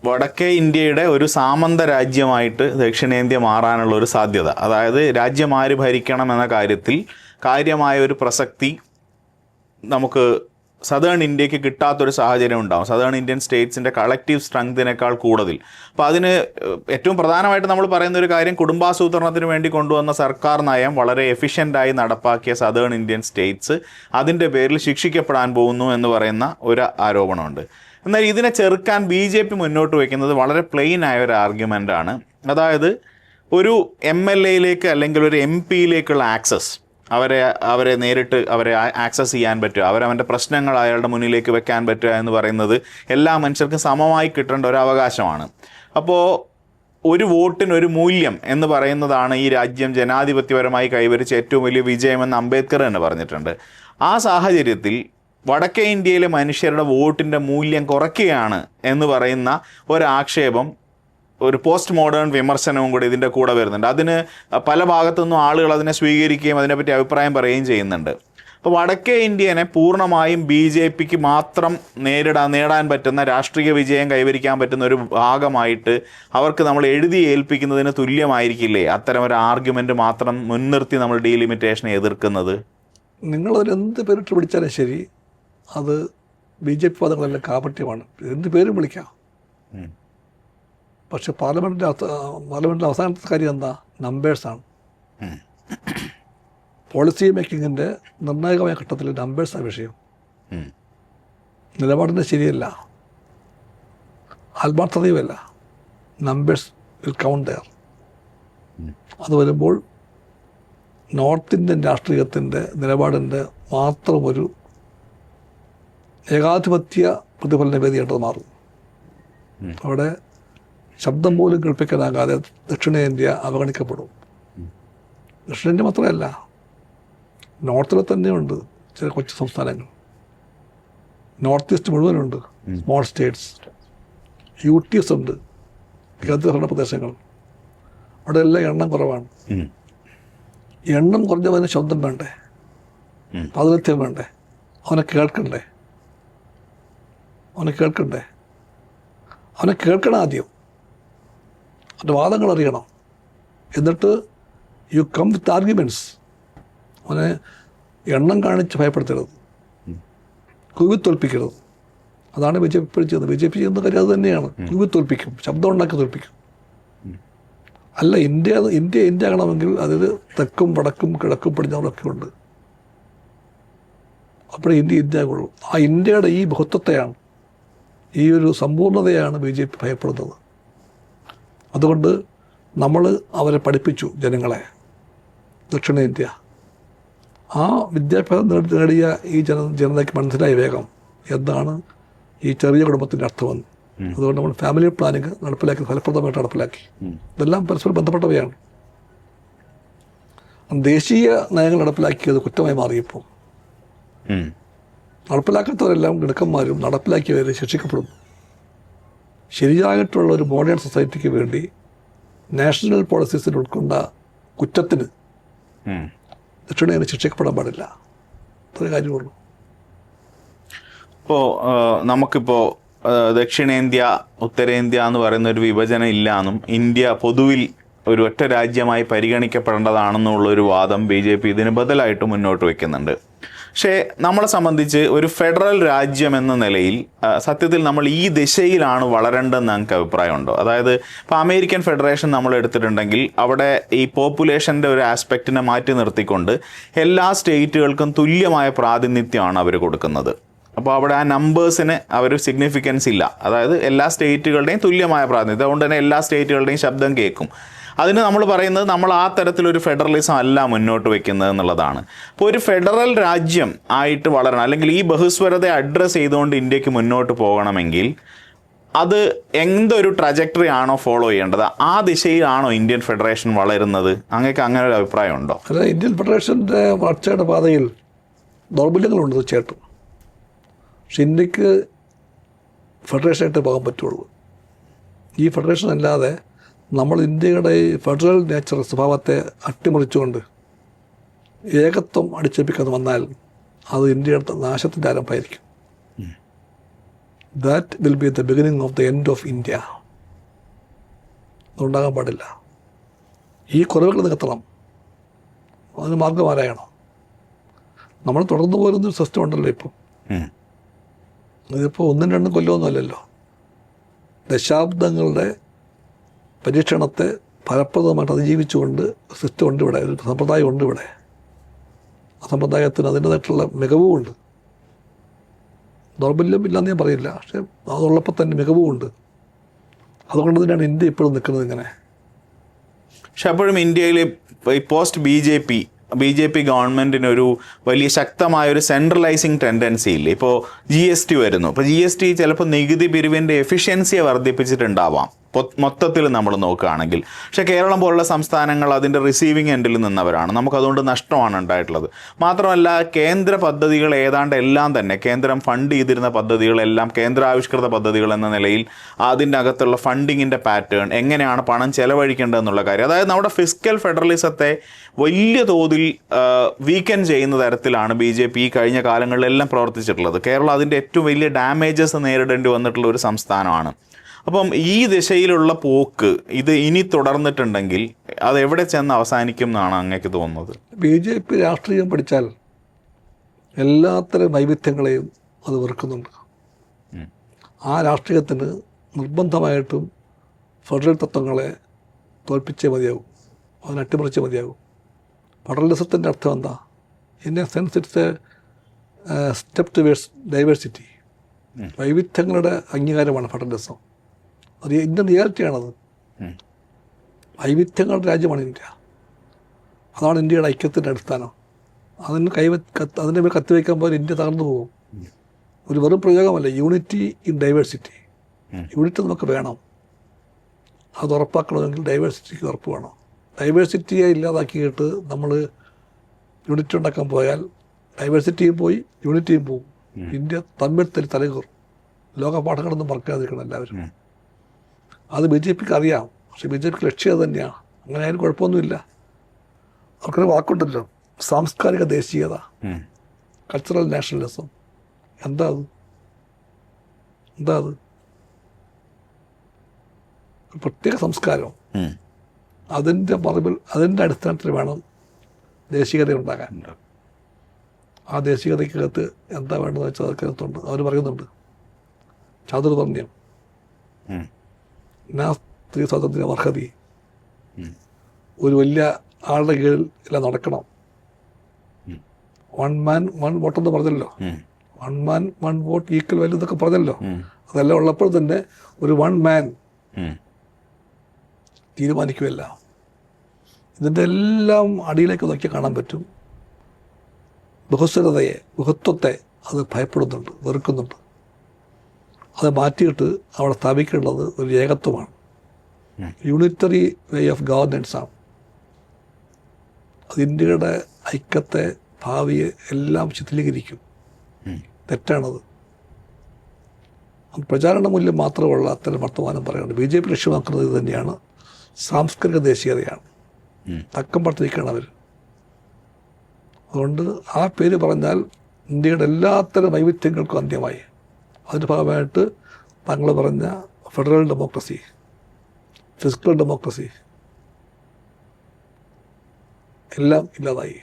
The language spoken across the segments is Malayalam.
വടക്കേ ഇന്ത്യയുടെ ഒരു സാമന്ത രാജ്യമായിട്ട് ദക്ഷിണേന്ത്യ മാറാനുള്ള ഒരു സാധ്യത, അതായത് രാജ്യം ആര് ഭരിക്കണം എന്ന കാര്യത്തിൽ കാര്യമായ ഒരു പ്രസക്തി നമുക്ക് സദേൺ ഇന്ത്യക്ക് കിട്ടാത്തൊരു സാഹചര്യം ഉണ്ടാകും, സദേൺ ഇന്ത്യൻ സ്റ്റേറ്റ്സിൻ്റെ കളക്റ്റീവ് സ്ട്രെങ്തിനേക്കാൾ കൂടുതൽ. അപ്പോൾ അതിന് ഏറ്റവും പ്രധാനമായിട്ട് നമ്മൾ പറയുന്ന ഒരു കാര്യം, കുടുംബാസൂത്രണത്തിന് വേണ്ടി കൊണ്ടുവന്ന സർക്കാർ നയം വളരെ എഫിഷ്യൻ്റായി നടപ്പാക്കിയ സദേൺ ഇന്ത്യൻ സ്റ്റേറ്റ്സ് അതിൻ്റെ പേരിൽ ശിക്ഷിക്കപ്പെടാൻ പോകുന്നു എന്ന് പറയുന്ന ഒരു ആരോപണമുണ്ട്. എന്നാൽ ഇതിനെ ചെറുക്കാൻ BJP മുന്നോട്ട് വയ്ക്കുന്നത് വളരെ പ്ലെയിൻ ആയ ഒരു ആർഗ്യുമെൻ്റാണ്. അതായത് ഒരു MLA അല്ലെങ്കിൽ ഒരു MP ആക്സസ്, അവരെ നേരിട്ട് ആക്സസ് ചെയ്യാൻ പറ്റുക, അവരവൻ്റെ പ്രശ്നങ്ങൾ അയാളുടെ മുന്നിലേക്ക് വെക്കാൻ പറ്റുക എന്ന് പറയുന്നത് എല്ലാ മനുഷ്യർക്കും സമമായി കിട്ടേണ്ട ഒരു അവകാശമാണ്. അപ്പോൾ ഒരു വോട്ടിനൊരു മൂല്യം എന്ന് പറയുന്നതാണ് ഈ രാജ്യം ജനാധിപത്യപരമായി കൈവരിച്ച ഏറ്റവും വലിയ വിജയമെന്ന് അംബേദ്കർ തന്നെ പറഞ്ഞിട്ടുണ്ട്. ആ സാഹചര്യത്തിൽ വടക്കേ ഇന്ത്യയിലെ മനുഷ്യരുടെ വോട്ടിൻ്റെ മൂല്യം കുറയ്ക്കുകയാണ് എന്ന് പറയുന്ന ഒരാക്ഷേപം, ഒരു പോസ്റ്റ് മോഡേൺ വിമർശനവും കൂടി ഇതിൻ്റെ കൂടെ വരുന്നുണ്ട്. അതിന് പല ഭാഗത്തുനിന്നും ആളുകൾ അതിനെ സ്വീകരിക്കുകയും അതിനെപ്പറ്റി അഭിപ്രായം പറയുകയും ചെയ്യുന്നുണ്ട്. അപ്പോൾ വടക്കേ ഇന്ത്യനെ പൂർണ്ണമായും BJPക്ക് മാത്രം നേടാൻ പറ്റുന്ന രാഷ്ട്രീയ വിജയം കൈവരിക്കാൻ പറ്റുന്ന ഒരു ഭാഗമായിട്ട് അവർക്ക് നമ്മൾ എഴുതി ഏൽപ്പിക്കുന്നതിന് തുല്യമായിരിക്കില്ലേ അത്തരം ഒരു ആർഗ്യുമെൻ്റ് മാത്രം മുൻനിർത്തി നമ്മൾ ഡീലിമിറ്റേഷനെ എതിർക്കുന്നത്? നിങ്ങളതിനെന്ത് പേരിട്ട് വിളിച്ചാലും ശരി, അത് BJP വാദങ്ങളെല്ലാം കാപട്യമാണ്. എന്ത് പേരും വിളിക്കാം. പക്ഷെ പാർലമെൻറ്റിൻ്റെ അവസാനത്തെ കാര്യം എന്താ? നമ്പേഴ്സാണ്. പോളിസി മേക്കിങ്ങിൻ്റെ നിർണായകമായ ഘട്ടത്തിൽ നമ്പേഴ്സാണ് വിഷയം. നിലപാടിൻ്റെ ശരിയല്ല, ആത്മാർത്ഥതയുമല്ല, നമ്പേഴ്സ് വിൽ കൗണ്ട് ദെയർ. അത് വരുമ്പോൾ നോർത്ത് ഇന്ത്യൻ രാഷ്ട്രീയത്തിൻ്റെ നിലപാടിൻ്റെ മാത്രം ഒരു ഏകാധിപത്യ പ്രതിഫലന വേദിയായിട്ടത് മാറും. അവിടെ ശബ്ദം പോലും കേൾപ്പിക്കാനാകാതെ ദക്ഷിണേന്ത്യ അവഗണിക്കപ്പെടും. ദക്ഷിണേന്ത്യ മാത്രമല്ല, നോർത്തിൽ തന്നെയുണ്ട് ചില കൊച്ചു സംസ്ഥാനങ്ങൾ, നോർത്ത് ഈസ്റ്റ് മുഴുവനുണ്ട് സ്മോൾ സ്റ്റേറ്റ്സ്, UTs ഉണ്ട്, കേന്ദ്രഭരണ പ്രദേശങ്ങൾ. അവിടെ എല്ലാം എണ്ണം കുറവാണ്. എണ്ണം കുറഞ്ഞവന് ശബ്ദം വേണ്ടേ, പ്രാതിനിധ്യം വേണ്ടേ, അവനെ കേൾക്കണ്ടേ, അവനെ കേൾക്കണം ആദ്യം, അവൻ്റെ വാദങ്ങൾ അറിയണം. എന്നിട്ട് യു കം വിത്ത് ആർഗ്യുമെൻറ്റ്സ്. അവനെ എണ്ണം കാണിച്ച് ഭയപ്പെടുത്തരുത്, കുവിത്തോൽപ്പിക്കരുത്. അതാണ് BJP ചെയ്യുന്നത്. BJP ചെയ്യുന്ന കാര്യം അത് തന്നെയാണ്. കുവിത്തോൽപ്പിക്കും, ശബ്ദം ഉണ്ടാക്കി തോൽപ്പിക്കും. അല്ല, ഇന്ത്യ ആകണമെങ്കിൽ അതിൽ തെക്കും വടക്കും കിഴക്കും പടിഞ്ഞാറൊക്കെ ഉണ്ട്. അപ്പോഴേ ഇന്ത്യ ആകുള്ളൂ. ആ ഇന്ത്യയുടെ ഈ ബഹുത്വത്തെയാണ്, ഈ ഒരു സമ്പൂർണ്ണതയാണ് BJP ഭയപ്പെടുന്നത്. അതുകൊണ്ട് നമ്മൾ അവരെ പഠിപ്പിച്ചു ജനങ്ങളെ. ദക്ഷിണേന്ത്യ ആ വിദ്യാഭ്യാസം നേടിയ ഈ ജനതയ്ക്ക് മനസ്സിലായി വേഗം എന്താണ് ഈ ചെറിയ കുടുംബത്തിൻ്റെ അർത്ഥമെന്ന്. അതുകൊണ്ട് നമ്മൾ ഫാമിലി പ്ലാനിങ് നടപ്പിലാക്കി, ഫലപ്രദമായിട്ട് നടപ്പിലാക്കി. ഇതെല്ലാം പരസ്പരം ബന്ധപ്പെട്ടവയാണ്. ദേശീയ നയങ്ങൾ നടപ്പിലാക്കിയത് കുറ്റമായി മാറിയപ്പോൾ നടപ്പിലാക്കാത്തവരെല്ലാം മിടുക്കന്മാരും നടപ്പിലാക്കിയവരെ ശിക്ഷിക്കപ്പെടുന്നു. ശരിയായിട്ടുള്ള ഒരു മോഡേൺ സൊസൈറ്റിക്ക് വേണ്ടി നാഷണൽ പോളിസീസിൽ ഉൾക്കൊണ്ട കുറ്റത്തിന് ദക്ഷിണേന്ത്യ ശിക്ഷിക്കപ്പെടാൻ പാടില്ല. അത്ര കാര്യമുള്ളൂ. ഇപ്പോൾ നമുക്കിപ്പോൾ ദക്ഷിണേന്ത്യ ഉത്തരേന്ത്യ എന്ന് പറയുന്ന ഒരു വിഭജനം ഇല്ലാന്നും ഇന്ത്യ പൊതുവിൽ ഒരു ഒറ്റ രാജ്യമായി പരിഗണിക്കപ്പെടേണ്ടതാണെന്നുള്ളൊരു വാദം BJP ഇതിന് ബദലായിട്ട് മുന്നോട്ട് വയ്ക്കുന്നുണ്ട്. പക്ഷേ നമ്മളെ സംബന്ധിച്ച് ഒരു ഫെഡറൽ രാജ്യം എന്ന നിലയിൽ സത്യത്തിൽ നമ്മൾ ഈ ദിശയിലാണ് വളരേണ്ടതെന്ന് ഞങ്ങൾക്ക് അഭിപ്രായമുണ്ടോ? അതായത് ഇപ്പോൾ അമേരിക്കൻ ഫെഡറേഷൻ നമ്മൾ എടുത്തിട്ടുണ്ടെങ്കിൽ അവിടെ ഈ പോപ്പുലേഷൻ്റെ ഒരു ആസ്പെക്റ്റിനെ മാറ്റി നിർത്തിക്കൊണ്ട് എല്ലാ സ്റ്റേറ്റുകൾക്കും തുല്യമായ പ്രാതിനിധ്യമാണ് അവർ കൊടുക്കുന്നത്. അപ്പോൾ അവിടെ ആ നമ്പേഴ്സിന് അവർ സിഗ്നിഫിക്കൻസ് ഇല്ല. അതായത് എല്ലാ സ്റ്റേറ്റുകളുടെയും തുല്യമായ പ്രാതിനിധ്യം, അതുകൊണ്ട് തന്നെ എല്ലാ സ്റ്റേറ്റുകളുടെയും ശബ്ദം കേൾക്കും. അതിന് നമ്മൾ പറയുന്നത് നമ്മൾ ആ തരത്തിലൊരു ഫെഡറലിസം അല്ല മുന്നോട്ട് വയ്ക്കുന്നത് എന്നുള്ളതാണ്. അപ്പോൾ ഒരു ഫെഡറൽ രാജ്യം ആയിട്ട് വളരണം, അല്ലെങ്കിൽ ഈ ബഹുസ്വരതയെ അഡ്രസ്സ് ചെയ്തുകൊണ്ട് ഇന്ത്യക്ക് മുന്നോട്ട് പോകണമെങ്കിൽ അത് എന്തൊരു ട്രജക്ടറി ആണോ ഫോളോ ചെയ്യേണ്ടത്? ആ ദിശയിലാണോ ഇന്ത്യൻ ഫെഡറേഷൻ വളരുന്നത്? അങ്ങേക്ക് അങ്ങനെ ഒരു അഭിപ്രായം ഉണ്ടോ? അല്ല, ഇന്ത്യൻ ഫെഡറേഷൻ്റെ വളർച്ചയുടെ പാതയിൽ ദൗർബല്യങ്ങളുണ്ട് തീർച്ചയായിട്ടും. പക്ഷെ ഇന്ത്യക്ക് ഫെഡറേഷനായിട്ട് പോകാൻ പറ്റുള്ളൂ. ഈ ഫെഡറേഷൻ അല്ലാതെ നമ്മൾ ഇന്ത്യയുടെ ഫെഡറൽ നേച്ചർ സ്വഭാവത്തെ അട്ടിമറിച്ചുകൊണ്ട് ഏകത്വം അടിച്ചേൽപ്പിക്കാതെ വന്നാൽ അത് ഇന്ത്യയുടെ നാശത്തിൻ്റെ ആരംഭമായിരിക്കും. That will be the beginning of the end of India. അതുണ്ടാകാൻ പാടില്ല. ഈ കുറവുകൾ നികത്തണം. അതിന് മാർഗം ആരായണം? നമ്മൾ തുടർന്നു പോരുന്നൊരു സിസ്റ്റം ഉണ്ടല്ലോ ഇപ്പം. ഇതിപ്പോൾ 1-2 കൊല്ലമൊന്നും അല്ലല്ലോ. ദശാബ്ദങ്ങളുടെ പരീക്ഷണത്തെ ഫലപ്രദമായിട്ട് അതിജീവിച്ചുകൊണ്ട് സിസ്റ്റം ഉണ്ട് ഇവിടെ, ഒരു സമ്പ്രദായം ഉണ്ട് ഇവിടെ. ആ സമ്പ്രദായത്തിന് അതിൻ്റേതായിട്ടുള്ള മികവുമുണ്ട്. ദൗർബല്യം ഇല്ലെന്ന് ഞാൻ പറയില്ല, പക്ഷെ അതുള്ളപ്പോൾ തന്നെ മികവുമുണ്ട്. അതുകൊണ്ട് തന്നെയാണ് ഇന്ത്യ ഇപ്പോഴും നിൽക്കുന്നത് ഇങ്ങനെ. പക്ഷെ അപ്പോഴും ഇന്ത്യയിൽ ഈ പോസ്റ്റ് ബി ജെ പി ഗവൺമെൻറ്റിനൊരു വലിയ ശക്തമായൊരു സെൻട്രലൈസിങ് ടെൻഡൻസി ഇല്ലേ? ഇപ്പോൾ GST വരുന്നു. ഇപ്പോൾ GST ചിലപ്പോൾ നികുതി പിരിവിൻ്റെ എഫിഷ്യൻസിയെ വർദ്ധിപ്പിച്ചിട്ടുണ്ടാവാം മൊത്തത്തിൽ നമ്മൾ നോക്കുകയാണെങ്കിൽ. പക്ഷേ കേരളം പോലുള്ള സംസ്ഥാനങ്ങൾ അതിൻ്റെ റിസീവിങ് എൻഡിൽ നിന്നവരാണ്. നമുക്കതുകൊണ്ട് നഷ്ടമാണ് ഉണ്ടായിട്ടുള്ളത്. മാത്രമല്ല, കേന്ദ്ര പദ്ധതികൾ ഏതാണ്ട് എല്ലാം തന്നെ കേന്ദ്രം ഫണ്ട് ചെയ്തിരുന്ന പദ്ധതികളെല്ലാം കേന്ദ്രാവിഷ്കൃത പദ്ധതികൾ എന്ന നിലയിൽ അതിൻ്റെ അകത്തുള്ള ഫണ്ടിങ്ങിൻ്റെ പാറ്റേൺ, എങ്ങനെയാണ് പണം ചെലവഴിക്കേണ്ടതെന്നുള്ള കാര്യം, അതായത് നമ്മുടെ ഫിസ്ക്കൽ ഫെഡറലിസത്തെ വലിയ തോതിൽ വീക്കൻ ചെയ്യുന്ന തരത്തിലാണ് BJP ഈ കഴിഞ്ഞ കാലങ്ങളിലെല്ലാം പ്രവർത്തിച്ചിട്ടുള്ളത്. കേരളം അതിൻ്റെ ഏറ്റവും വലിയ ഡാമേജസ് നേരിടേണ്ടി വന്നിട്ടുള്ള ഒരു സംസ്ഥാനമാണ്. അപ്പം ഈ ദിശയിലുള്ള പോക്ക് ഇത് ഇനി തുടർന്നിട്ടുണ്ടെങ്കിൽ അത് എവിടെ ചെന്ന് അവസാനിക്കും എന്നാണ് അങ്ങേക്ക് തോന്നുന്നത്? BJP രാഷ്ട്രീയം പഠിച്ചാൽ എല്ലാത്തരം വൈവിധ്യങ്ങളെയും അത് വെറുക്കുന്നുണ്ട്. ആ രാഷ്ട്രീയത്തിന് നിർബന്ധമായിട്ടും ഫെഡറൽ തത്വങ്ങളെ തോൽപ്പിച്ചേ മതിയാകും, അതിനെ അട്ടിമറിച്ചേ മതിയാകും. ഫെഡറലിസത്തിൻ്റെ അർത്ഥം എന്താ? In a sense it's a step towards diversity. വൈവിധ്യങ്ങളുടെ അംഗീകാരമാണ് ഫെഡറലിസം. അത് ഇന്ത്യൻ റിയാലിറ്റിയാണത്. വൈവിധ്യങ്ങളുടെ രാജ്യമാണ് ഇന്ത്യ. അതാണ് ഇന്ത്യയുടെ ഐക്യത്തിൻ്റെ അടിസ്ഥാനം. അതിൻ്റെ മേൽ കത്തിവയ്ക്കുമ്പോൾ ഇന്ത്യ തകർന്നു പോകും. ഒരു വെറും പ്രയോഗമല്ല, യൂണിറ്റി ഇൻ ഡൈവേഴ്സിറ്റി. യൂണിറ്റി നമുക്ക് വേണം. അത് ഉറപ്പാക്കണമെങ്കിൽ ഡൈവേഴ്സിറ്റിക്ക് ഉറപ്പ് വേണം. ഡൈവേഴ്സിറ്റിയെ ഇല്ലാതാക്കിയിട്ട് നമ്മൾ യൂണിറ്റി ഉണ്ടാക്കാൻ പോയാൽ ഡൈവേഴ്സിറ്റിയും പോയി യൂണിറ്റിയും പോകും. ഇന്ത്യ തമ്മിൽ തലകീറും. ലോകപാഠങ്ങളൊന്നും മറക്കാതിരിക്കണം എല്ലാവരും. അത് BJPക്ക് അറിയാം. പക്ഷെ BJPക്ക് ലക്ഷ്യം അത് തന്നെയാണ്. അങ്ങനെ ആയാലും കുഴപ്പമൊന്നുമില്ല. അവർക്കൊരു വാക്കുണ്ടല്ലോ, സാംസ്കാരിക ദേശീയത, കൾച്ചറൽ നാഷണലിസം. എന്താ അത്? പ്രത്യേക സംസ്കാരം. അതിൻ്റെ മറവിൽ, അതിൻ്റെ അടിസ്ഥാനത്തിൽ വേണം ദേശീയത ഉണ്ടാകാൻ. ആ ദേശീയതയ്ക്കകത്ത് എന്താ വേണ്ടതെന്ന് വെച്ചാൽ അതൊക്കെത്തുണ്ട്. അവർ പറയുന്നുണ്ട് ചാതുർവർണ്ണ്യം, സ്ത്രീ സ്വാതന്ത്ര്യം, അർഹതി, ഒരു വലിയ ആളുടെ കീഴിൽ എല്ലാം നടക്കണം. 1 man 1 vote എന്ന് പറഞ്ഞല്ലോ. 1 man 1 vote ഈക്വൽ വാല്യൂ എന്നൊക്കെ പറഞ്ഞല്ലോ. അതെല്ലാം ഉള്ളപ്പോൾ തന്നെ ഒരു 1 man തീരുമാനിക്കുമല്ല. ഇതിൻ്റെ എല്ലാം അടിയിലേക്ക് നോക്കിയാൽ കാണാൻ പറ്റും ബഹുത്വത്തെ അത് ഭയപ്പെടുന്നുണ്ട്, വെറുക്കുന്നുണ്ട്. അത് മാറ്റിയിട്ട് അവിടെ സ്ഥാപിക്കേണ്ടത് ഒരു ഏകത്വമാണ്. യൂണിറ്ററി വേ ഓഫ് ഗവർണൻസ് ആണ്. അത് ഇന്ത്യയുടെ ഐക്യത്തെ, ഭാവിയെ എല്ലാം ശിഥിലീകരിക്കും. തെറ്റാണത്. പ്രചാരണ മൂല്യം മാത്രമുള്ള അത്തരം വർത്തമാനം പറയുന്നത്. BJP ലക്ഷ്യമാക്കുന്നത് ഇത് തന്നെയാണ്. സാംസ്കാരിക ദേശീയതയാണ്. തക്കം പടുത്തിരിക്കുകയാണ് അവർ. അതുകൊണ്ട് ആ പേര് പറഞ്ഞാൽ ഇന്ത്യയുടെ എല്ലാത്തരം വൈവിധ്യങ്ങൾക്കും അന്ത്യമായി. അതിൻ്റെ ഭാഗമായിട്ട് താങ്കൾ പറഞ്ഞ ഫെഡറൽ ഡെമോക്രസി, ഫിസിക്കൽ ഡെമോക്രസി എല്ലാം ഇല്ലാതായി.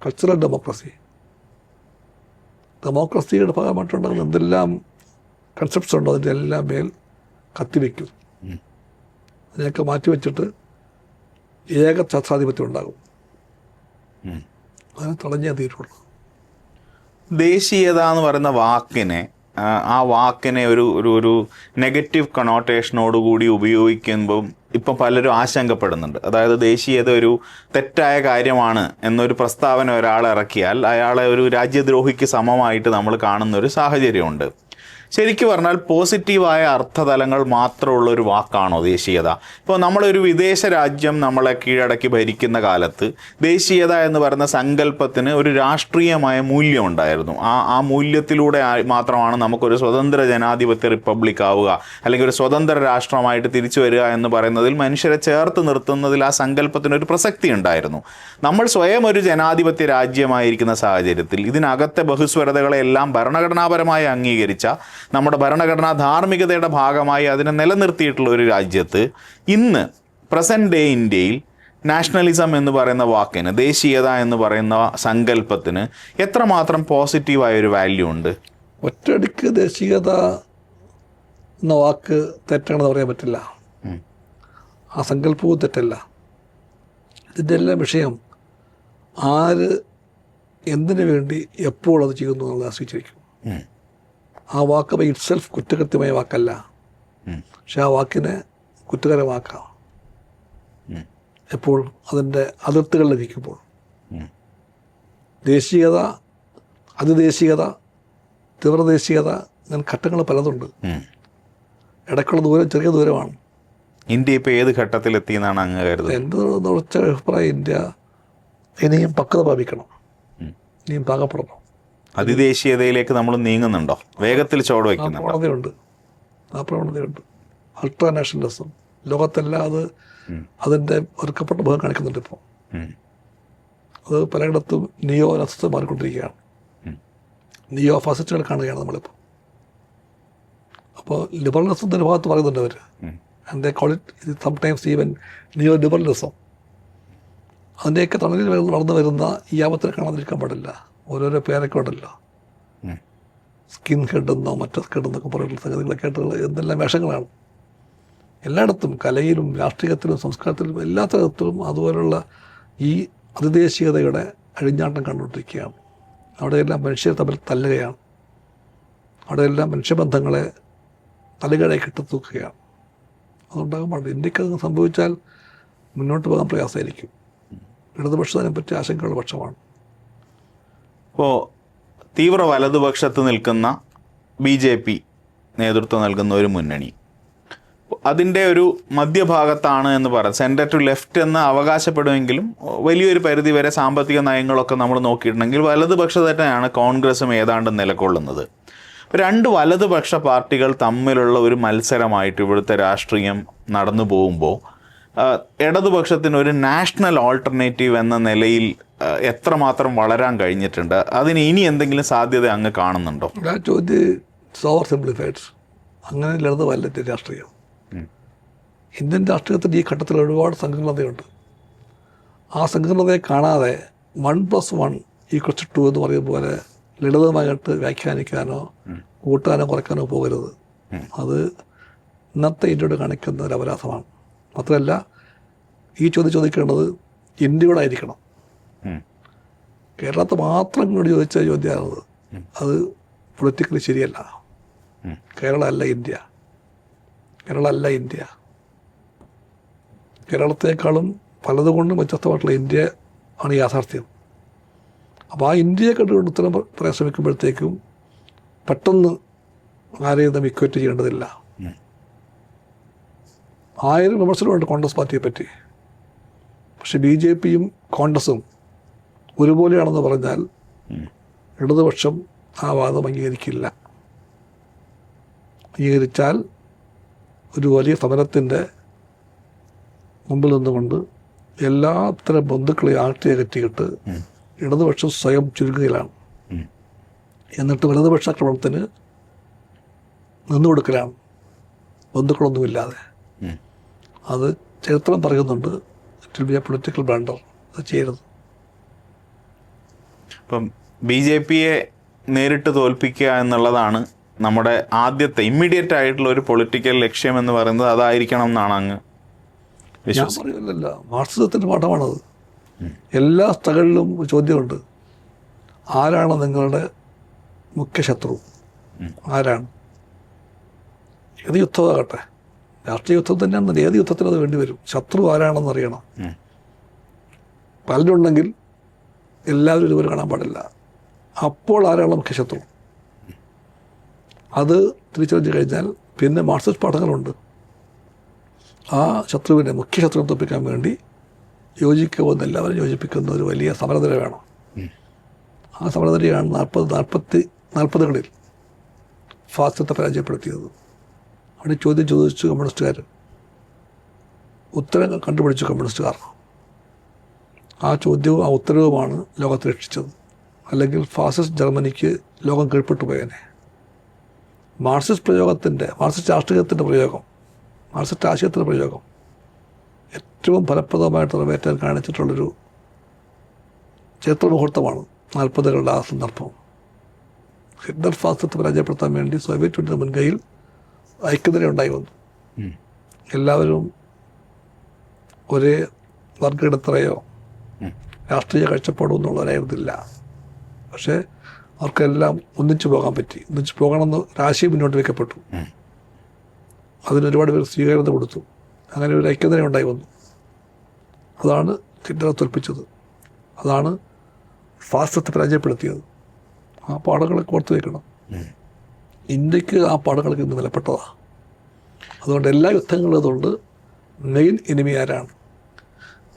കൾച്ചറൽ ഡെമോക്രസിയുടെ ഭാഗമായിട്ടുണ്ടാകുന്ന എന്തെല്ലാം കൺസെപ്റ്റ്സ് ഉണ്ടോ അതിൻ്റെ എല്ലാം മേൽ കത്തിവെക്കും. അതിനെയൊക്കെ മാറ്റിവെച്ചിട്ട് ഏക ഛത്രാധിപത്യം ഉണ്ടാകും. അതിനെ തടഞ്ഞേ തീരുള്ളൂ. ദേശീയത എന്ന് പറയുന്ന വാക്കിനെ ഒരു നെഗറ്റീവ് കണോട്ടേഷനോടുകൂടി ഉപയോഗിക്കുമ്പം ഇപ്പം പലരും ആശങ്കപ്പെടുന്നുണ്ട്. അതായത് ദേശീയത ഒരു തെറ്റായ കാര്യമാണ് എന്നൊരു പ്രസ്താവന ഒരാൾ ഇറക്കിയാൽ അയാളെ ഒരു രാജ്യദ്രോഹിക്ക് സമമായിട്ട് നമ്മൾ കാണുന്ന ഒരു സാഹചര്യമുണ്ട്. ശരിക്കും പറഞ്ഞാൽ പോസിറ്റീവായ അർത്ഥതലങ്ങൾ മാത്രമുള്ള ഒരു വാക്കാണോ ദേശീയത? ഇപ്പോൾ നമ്മളൊരു വിദേശ രാജ്യം നമ്മളെ കീഴടക്കി ഭരിക്കുന്ന കാലത്ത് ദേശീയത എന്ന് പറയുന്ന സങ്കല്പത്തിന് ഒരു രാഷ്ട്രീയമായ മൂല്യം ഉണ്ടായിരുന്നു. ആ മൂല്യത്തിലൂടെ മാത്രമാണ് നമുക്കൊരു സ്വതന്ത്ര ജനാധിപത്യ റിപ്പബ്ലിക് ആവുക, അല്ലെങ്കിൽ ഒരു സ്വതന്ത്ര രാഷ്ട്രമായിട്ട് തിരിച്ചു വരിക എന്ന് പറയുന്നതിൽ മനുഷ്യരെ ചേർത്ത് നിർത്തുന്നതിൽ ആ സങ്കല്പത്തിനൊരു പ്രസക്തി ഉണ്ടായിരുന്നു. നമ്മൾ സ്വയം ഒരു ജനാധിപത്യ രാജ്യമായിരിക്കുന്ന സാഹചര്യത്തിൽ ഇതിനകത്തെ ബഹുസ്വരതകളെല്ലാം ഭരണഘടനാപരമായി അംഗീകരിച്ച നമ്മുടെ ഭരണഘടനാ ധാർമ്മികതയുടെ ഭാഗമായി അതിനെ നിലനിർത്തിയിട്ടുള്ള ഒരു രാജ്യത്ത് ഇന്ന് പ്രസൻറ്റ് ഡേ ഇന്ത്യയിൽ നാഷണലിസം എന്ന് പറയുന്ന വാക്കിന്, ദേശീയത എന്ന് പറയുന്ന സങ്കല്പത്തിന് എത്രമാത്രം പോസിറ്റീവായൊരു വാല്യൂ ഉണ്ട്? ഒറ്റയടിക്ക് ദേശീയത എന്ന വാക്ക് തെറ്റാണെന്ന് പറയാൻ പറ്റില്ല. ആ സങ്കല്പവും തെറ്റല്ല. ഇതിൻ്റെ എല്ലാം വിഷയം ആര് എന്തിനു വേണ്ടി എപ്പോൾ അത് ചെയ്യുന്നു എന്നുള്ളത് ആശ്രയിച്ചിരിക്കും. ആ വാക്ക് ബൈ ഇറ്റ് സെൽഫ് കുറ്റകൃത്യമായ വാക്കല്ല, പക്ഷെ ആ വാക്കിനെ കുറ്റകരമാക്കാം എപ്പോൾ അതിൻ്റെ അതിർത്തികൾ ലഭിക്കുമ്പോൾ. ദേശീയത, അതിദേശീയത, തീവ്രദേശീയത, അങ്ങനെ ഘട്ടങ്ങൾ പലതുണ്ട്. ഇടയ്ക്കുള്ള ദൂരം ചെറിയ ദൂരമാണ്. ഇന്ത്യ ഇപ്പോൾ ഏത് ഘട്ടത്തിലെത്തി എന്നാണ് അങ്ങ് കരുതുന്നത്? എൻ്റെ ഉറച്ച അഭിപ്രായം ഇന്ത്യ ഇനിയും പക്വത പ്രാപിക്കണം, ഇനിയും പാകപ്പെടണം. അതിദേശീയതയിലേക്ക് നമ്മൾ നീങ്ങുന്നുണ്ടോ? വേഗത്തിൽ ചുവട് വയ്ക്കുന്നുണ്ടോ? ആ പ്രവണതയുണ്ട്. അൾട്രാ നാഷണലിസം ലോകത്തെല്ലാം അതിൻ്റെ ഒരുക്കപ്പെട്ട ഭാഗം കാണിക്കുന്നുണ്ട്. ഇപ്പോൾ അത് പലയിടത്തും നിയോ നാസിസം മാറിക്കൊണ്ടിരിക്കുകയാണ്. നിയോ ഫാസിസ്റ്റുകൾ കാണുകയാണ് നമ്മളിപ്പോൾ. അപ്പോൾ ലിബറലിസത്തിൻ്റെ ഭാഗത്ത് പറയുന്നുണ്ട് അവർ, and they call it sometimes even neo liberalism. അതിൻ്റെയൊക്കെ തണലിൽ വളർന്നു വരുന്ന ഈ ആപത്തിനെ കാണാതിരിക്കാൻ പാടില്ല. ഓരോരോ പേരൊക്കെ ഉണ്ടല്ലോ, സ്കിൻ ഹെഡെന്നോ മറ്റോ ഹെഡെന്നൊക്കെ പറയുന്ന സംഗതികളൊക്കെ ആയിട്ടുള്ള എന്തെല്ലാം വേഷങ്ങളാണ്. എല്ലായിടത്തും, കലയിലും രാഷ്ട്രീയത്തിലും സംസ്കാരത്തിലും എല്ലാ തരത്തിലും അതുപോലുള്ള ഈ അതിദേശീയതയുടെ അഴിഞ്ഞാട്ടം കണ്ടുകൊണ്ടിരിക്കുകയാണ്. അവിടെയെല്ലാം മനുഷ്യർ തമ്മിൽ തല്ലുകയാണ്. അവിടെയെല്ലാം മനുഷ്യബന്ധങ്ങളെ തലകീഴായി കെട്ടിത്തൂക്കുകയാണ്. അതുണ്ടാകാൻ പാടില്ല. ഇന്ത്യക്ക് അത് സംഭവിച്ചാൽ മുന്നോട്ട് പോകാൻ പ്രയാസമായിരിക്കും. ഇടതുപക്ഷത്തിനെ പറ്റി ആശങ്കയുള്ള പക്ഷമാണ്. ഇപ്പോൾ തീവ്ര വലതുപക്ഷത്ത് നിൽക്കുന്ന BJP നേതൃത്വം നൽകുന്ന ഒരു മുന്നണി അതിൻ്റെ ഒരു മധ്യഭാഗത്താണ് എന്ന് പറയാം. സെൻറ്റർ ടു ലെഫ്റ്റ് എന്ന് അവകാശപ്പെടുമെങ്കിലും വലിയൊരു പരിധി വരെ സാമ്പത്തിക നയങ്ങളൊക്കെ നമ്മൾ നോക്കിയിട്ടുണ്ടെങ്കിൽ വലതുപക്ഷ തന്നെയാണ് കോൺഗ്രസും ഏതാണ്ട് നിലകൊള്ളുന്നത്. രണ്ട് വലതുപക്ഷ പാർട്ടികൾ തമ്മിലുള്ള ഒരു മത്സരമായിട്ട് ഇവിടുത്തെ രാഷ്ട്രീയം നടന്നു പോകുമ്പോൾ ഇടതുപക്ഷത്തിന് ഒരു നാഷണൽ ഓൾട്ടർനേറ്റീവ് എന്ന നിലയിൽ എത്രമാത്രം വളരാൻ കഴിഞ്ഞിട്ടുണ്ട്? അതിന് ഇനി എന്തെങ്കിലും സാധ്യത അങ്ങ് കാണുന്നുണ്ടോ? ആ ചോദ്യം ഓവർ സിംപ്ലിഫൈഡ്. അങ്ങനെ ലളിതമല്ല രാഷ്ട്രീയം. ഇന്ത്യൻ രാഷ്ട്രീയത്തിൻ്റെ ഈ ഘട്ടത്തിൽ ഒരുപാട് സങ്കീർണതയുണ്ട്. ആ സങ്കീർണതയെ കാണാതെ 1+1=2 എന്ന് പറയുന്ന പോലെ ലളിതമായിട്ട് വ്യാഖ്യാനിക്കാനോ കൂട്ടാനോ കുറയ്ക്കാനോ പോകരുത്. അത് ഇന്നത്തെ ഇന്ത്യയോട് കാണിക്കുന്ന ഒരു അപരാധമാണ്. മാത്രമല്ല, ഈ ചോദ്യം ചോദിക്കേണ്ടത് ഇന്ത്യയോടായിരിക്കണം. കേരളത്തെ മാത്രം ഇങ്ങോട്ട് ചോദിച്ച ചോദ്യമാണത്. അത് പൊളിറ്റിക്കലി ശരിയല്ല. കേരളം അല്ല ഇന്ത്യ. കേരളമല്ല ഇന്ത്യ. കേരളത്തെക്കാളും പലതുകൊണ്ടും വ്യത്യസ്തമായിട്ടുള്ള ഇന്ത്യ ആണ് യാഥാർത്ഥ്യം. അപ്പോൾ ആ ഇന്ത്യയെ കണ്ടുകൊണ്ട് ഉത്തരം പറയാൻ ശ്രമിക്കുമ്പോഴത്തേക്കും പെട്ടെന്ന് ആരെയും നാം ഇക്വേറ്റ് ചെയ്യേണ്ടതില്ല. 1000 വിമർശനമുണ്ട് കോൺഗ്രസ് പാർട്ടിയെ പറ്റി. പക്ഷെ BJPയും കോൺഗ്രസും ഒരുപോലെയാണെന്ന് പറഞ്ഞാൽ ഇടതുപക്ഷം ആ വാദം അംഗീകരിക്കില്ല. അംഗീകരിച്ചാൽ ഒരു വലിയ സമരത്തിൻ്റെ മുമ്പിൽ നിന്നുകൊണ്ട് എല്ലാത്തരം ബന്ധുക്കളെ അകറ്റിയിട്ട് ഇടതുപക്ഷം സ്വയം ചുരുങ്ങുകയിലാണ്. എന്നിട്ട് വലതുപക്ഷ ആക്രമണത്തിന് നിന്നുകൊടുക്കലാണ്, ബന്ധുക്കളൊന്നുമില്ലാതെ. അത് ചരിത്രം പറയുന്നുണ്ട്. It will be A political blunder. അത് ചെയ്യരുത്. ഇപ്പം BJPയെ നേരിട്ട് തോൽപ്പിക്കുക എന്നുള്ളതാണ് നമ്മുടെ ആദ്യത്തെ ഇമ്മീഡിയറ്റ് ആയിട്ടുള്ള ഒരു പൊളിറ്റിക്കൽ ലക്ഷ്യം എന്ന് പറയുന്നത്. അതായിരിക്കണം എന്നാണ് അങ്ങ് ഞാൻ പറയുന്നില്ല. മാർക്സിസത്തിൻ്റെ പാഠമാണത്. എല്ലാ സ്ഥലങ്ങളിലും ചോദ്യമുണ്ട്, ആരാണ് നിങ്ങളുടെ മുഖ്യ ശത്രു? ആരാണ്? ഏത് യുദ്ധമാകട്ടെ, രാഷ്ട്രീയ യുദ്ധം തന്നെയാണെന്ന് ഏത് യുദ്ധത്തിന് അത് വേണ്ടി വരും. ശത്രു ആരാണെന്ന് അറിയണം. പലരുണ്ടെങ്കിൽ എല്ലാവരും ഒരുപോലെ കാണാൻ പാടില്ല. അപ്പോൾ ആരാണ് മുഖ്യ ശത്രു? അത് തിരിച്ചറിഞ്ഞു കഴിഞ്ഞാൽ പിന്നെ മാർക്സിസ്റ്റ് പാഠങ്ങളുണ്ട്. ആ ശത്രുവിനെ, മുഖ്യ ശത്രുവിനെ തോൽപ്പിക്കാൻ വേണ്ടി യോജിക്കുമെന്ന് എല്ലാവരും യോജിപ്പിക്കുന്ന ഒരു വലിയ സമരനിര വേണം. ആ സമരനിരയാണ് 40-കളിൽ ഫാസിസത്തെ പരാജയപ്പെടുത്തിയത്. അവിടെ ചോദ്യം ചോദിച്ചു കമ്മ്യൂണിസ്റ്റുകാർ, ഉത്തരം കണ്ടുപിടിച്ചു കമ്മ്യൂണിസ്റ്റുകാർ. ആ ചോദ്യവും ആ ഉത്തരവുമാണ് ലോകത്തെ രക്ഷിച്ചത്. അല്ലെങ്കിൽ ഫാസിസ്റ്റ് ജർമ്മനിക്ക് ലോകം കീഴ്പ്പെട്ടു പോയനെ. മാർക്സിസ്റ്റ് രാഷ്ട്രീയത്തിൻ്റെ പ്രയോഗം, മാർക്സിസ്റ്റ് ആശയത്തിൻ്റെ പ്രയോഗം ഏറ്റവും ഫലപ്രദമായിട്ട് നിറവേറ്റാൻ കാണിച്ചിട്ടുള്ളൊരു ചരിത്രമുഹൂർത്തമാണ് 40കളുടെ ആ സന്ദർഭം. ഹിറ്റ്ലർ ഫാസിസത്തെ പരാജയപ്പെടുത്താൻ വേണ്ടി സോവിയറ്റ് യൂണിയൻ മുൻകൈയിൽ ഐക്യനിര ഉണ്ടായി വന്നു. എല്ലാവരും ഒരേ വർഗയിടത്തറയോ രാഷ്ട്രീയ കാഴ്ചപ്പാടോ എന്നുള്ളവരായിരുന്നില്ല. പക്ഷേ അവർക്കെല്ലാം ഒന്നിച്ചു പോകാൻ പറ്റി. ഒന്നിച്ചു പോകണമെന്ന് ഒരാശയം മുന്നോട്ട് വയ്ക്കപ്പെട്ടു. അതിനൊരുപാട് പേർ സ്വീകാര്യത കൊടുത്തു. അങ്ങനെ ഒരു ഐക്യനിര ഉണ്ടായി വന്നു. അതാണ് ഹിറ്റ്ലറെ തോൽപ്പിച്ചത്. അതാണ് ഫാസിസത്തെ പരാജയപ്പെടുത്തിയത്. ആ പാഠങ്ങളൊക്കെ ഓർത്ത് വയ്ക്കണം. ഇന്ത്യക്ക് ആ പാഠങ്ങളൊക്കെ ഇന്ന് വിലപ്പെട്ടതാണ്. അതുകൊണ്ട് എല്ലാ യുദ്ധങ്ങളും അതുകൊണ്ട് മെയിൻ എനിമി ആരാണ്?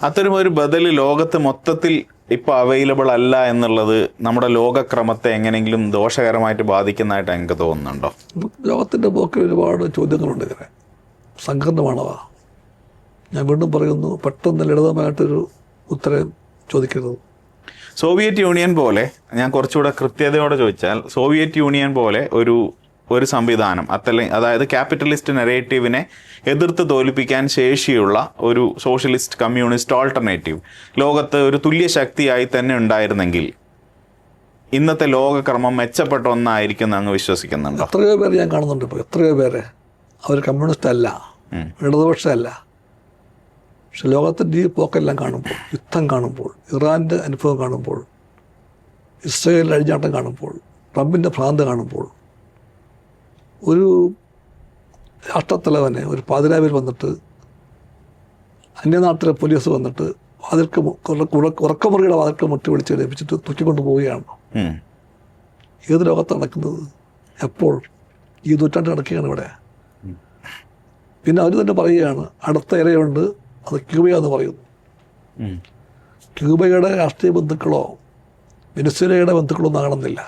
അത്തരമൊരു ബദൽ ലോകത്ത് മൊത്തത്തിൽ ഇപ്പോൾ അവൈലബിൾ അല്ല എന്നുള്ളത് നമ്മുടെ ലോകക്രമത്തെ എങ്ങനെയെങ്കിലും ദോഷകരമായിട്ട് ബാധിക്കുന്നതായിട്ട് എനിക്ക് തോന്നുന്നുണ്ടോ? ലോകത്തിൻ്റെ പോക്കിൽ ഒരുപാട് ചോദ്യങ്ങളുണ്ട്. ഇങ്ങനെ സങ്കീർണമാണവ. ഞാൻ വീണ്ടും പറയുന്നു, പെട്ടെന്ന് ലളിതമായിട്ടൊരു ഉത്തരം ചോദിക്കരുത്. സോവിയറ്റ് യൂണിയൻ പോലെ, ഞാൻ കുറച്ചുകൂടെ കൃത്യതയോടെ ചോദിച്ചാൽ, സോവിയറ്റ് യൂണിയൻ പോലെ ഒരു സംവിധാനം, അതായത് ക്യാപിറ്റലിസ്റ്റ് നെറേറ്റീവിനെ എതിർത്ത് തോൽപ്പിക്കാൻ ശേഷിയുള്ള ഒരു സോഷ്യലിസ്റ്റ് കമ്മ്യൂണിസ്റ്റ് ഓൾട്ടർനേറ്റീവ് ലോകത്ത് ഒരു തുല്യ ശക്തിയായി തന്നെ ഉണ്ടായിരുന്നെങ്കിൽ ഇന്നത്തെ ലോകക്രമം മെച്ചപ്പെട്ട ഒന്നായിരിക്കും എന്ന് അങ്ങ് വിശ്വസിക്കുന്നുണ്ടോ? എത്രയോ പേര് ഞാൻ കാണുന്നുണ്ട്. ഇപ്പോൾ എത്രയോ പേരെ അവർ കമ്മ്യൂണിസ്റ്റ് അല്ല, ഇടതുപക്ഷമല്ല. പക്ഷെ ലോകത്തിൻ്റെ ഈ പോക്കെല്ലാം കാണുമ്പോൾ, യുദ്ധം കാണുമ്പോൾ, ഇറാൻ്റെ അനുഭവം കാണുമ്പോൾ, ഇസ്രയേലിൽ അഴിഞ്ഞാട്ടം കാണുമ്പോൾ, ട്രംപിൻ്റെ ഭ്രാന്ത് കാണുമ്പോൾ, ഒരു രാഷ്ട്രത്തലവനെ ഒരു പാതിരാവിൽ വന്നിട്ട് അന്യനാട്ടിലെ പോലീസ് വന്നിട്ട് ഉറക്കമുറിയുടെ വാതിൽക്ക് മുട്ടി വിളിച്ച് ലഭിച്ചിട്ട് തൂക്കിക്കൊണ്ട് പോവുകയാണ്. ഏത് ലോകത്താണ് നടക്കുന്നത്? എപ്പോൾ? ഈ നൂറ്റാണ്ട് നടക്കുകയാണ് ഇവിടെ. പിന്നെ അവർ തന്നെ പറയുകയാണ്, അടുത്ത ഇരയുണ്ട്, അത് ക്യൂബയാന്ന് പറയുന്നു. ക്യൂബയുടെ രാഷ്ട്രീയ ബന്ധുക്കളോ വെനസ്വേലയുടെ ബന്ധുക്കളോ ഒന്നും ആകണമെന്നില്ല.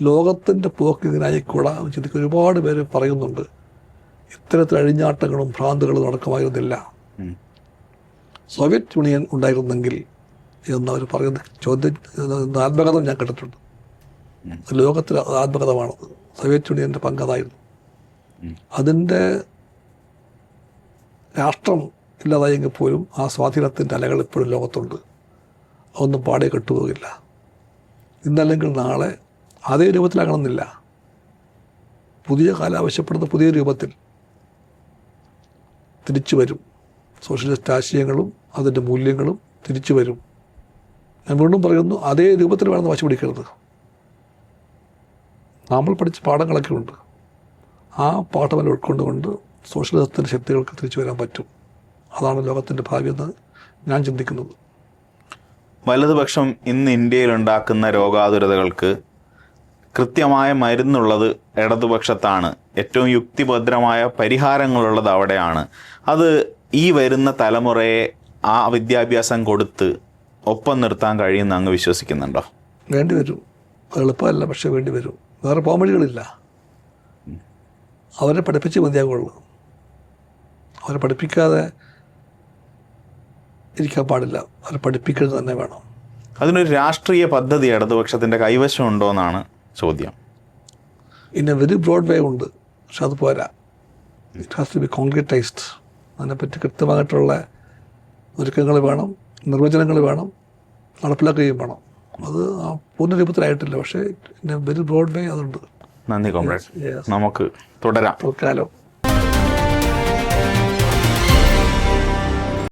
ലോകത്തിൻ്റെ പോക്ക് ഇതിനായിക്കൂടാ ചിന്തിക്കുക. ഒരുപാട് പേര് പറയുന്നുണ്ട് ഇത്തരത്തിൽ അഴിഞ്ഞാട്ടങ്ങളും ഭ്രാന്തുകളും നടക്കുമായിരുന്നില്ല, സോവിയറ്റ് യൂണിയൻ ഉണ്ടായിരുന്നെങ്കിൽ എന്നവർ പറയുന്ന ആത്മകഥം ഞാൻ കേട്ടിട്ടുണ്ട്. ലോകത്തിലെ ആത്മകഥമാണത്. സോവിയറ്റ് യൂണിയൻ്റെ പങ്കതായിരുന്നു. അതിൻ്റെ രാഷ്ട്രം ഇല്ലാതായെങ്കിൽ പോലും ആ സ്വാധീനത്തിൻ്റെ അലകൾ ഇപ്പോഴും ലോകത്തുണ്ട്. അതൊന്നും പാടെ കെട്ടുപോകില്ല. ഇന്നല്ലെങ്കിൽ നാളെ അതേ രൂപത്തിലാകണമെന്നില്ല. പുതിയ കാലം ആവശ്യപ്പെടുന്ന പുതിയ രൂപത്തിൽ തിരിച്ചു വരും. സോഷ്യലിസ്റ്റ് ആശയങ്ങളും അതിൻ്റെ മൂല്യങ്ങളും തിരിച്ചു വരും. ഞാൻ വീണ്ടും പറയുന്നു, അതേ രൂപത്തിൽ വേണമെന്ന് വാശി പിടിക്കരുത്. നമ്മൾ പഠിച്ച പാഠങ്ങളൊക്കെ ഉണ്ട്. ആ പാഠമെല്ലാം ഉൾക്കൊണ്ടുകൊണ്ട് സോഷ്യലിസത്തിൻ്റെ ശക്തികൾക്ക് തിരിച്ചു വരാൻ പറ്റും. അതാണ് ലോകത്തിൻ്റെ ഭാവി എന്ന് ഞാൻ ചിന്തിക്കുന്നത്. വലതുപക്ഷം ഇന്ന് ഇന്ത്യയിൽ ഉണ്ടാക്കുന്ന രോഗാതുരതകൾക്ക് കൃത്യമായ മരുന്നുള്ളത് ഇടതുപക്ഷത്താണ്, ഏറ്റവും യുക്തിഭദ്രമായ പരിഹാരങ്ങളുള്ളത് അവിടെയാണ്. അത് ഈ വരുന്ന തലമുറയെ ആ വിദ്യാഭ്യാസം കൊടുത്ത് ഒപ്പം നിർത്താൻ കഴിയുമെന്ന് അങ്ങ് വിശ്വസിക്കുന്നുണ്ടോ? വേണ്ടി വരും. എളുപ്പമല്ല, പക്ഷേ വേണ്ടി വരും. വേറെ പോംവഴികളില്ല. അവരെ പഠിപ്പിച്ച് മതിയാകുള്ളൂ. അവരെ പഠിപ്പിക്കാതെ ഇരിക്കാൻ പാടില്ല. അവരെ പഠിപ്പിക്കുന്നത് തന്നെ വേണം. അതിനൊരു രാഷ്ട്രീയ പദ്ധതി ഇടതുപക്ഷത്തിൻ്റെ കൈവശം ഉണ്ടോ എന്നാണ് ചോദ്യം. In a very broad way ഉണ്ട്, പക്ഷെ അത് പോരാ. It has to be concretised. അതിനെപ്പറ്റി കൃത്യമായിട്ടുള്ള ഒരുക്കങ്ങൾ വേണം, നിർവചനങ്ങൾ വേണം, നടപ്പിലാക്കുകയും വേണം. അത് ആ പൂർണ്ണ രൂപത്തിലായിട്ടില്ല, പക്ഷേ ഇൻ എ വെരി ബ്രോഡ് വേ അതുണ്ട്. നന്ദി കോമ്രേഡ്. നമുക്ക് തുടരാം. തൽക്കാലം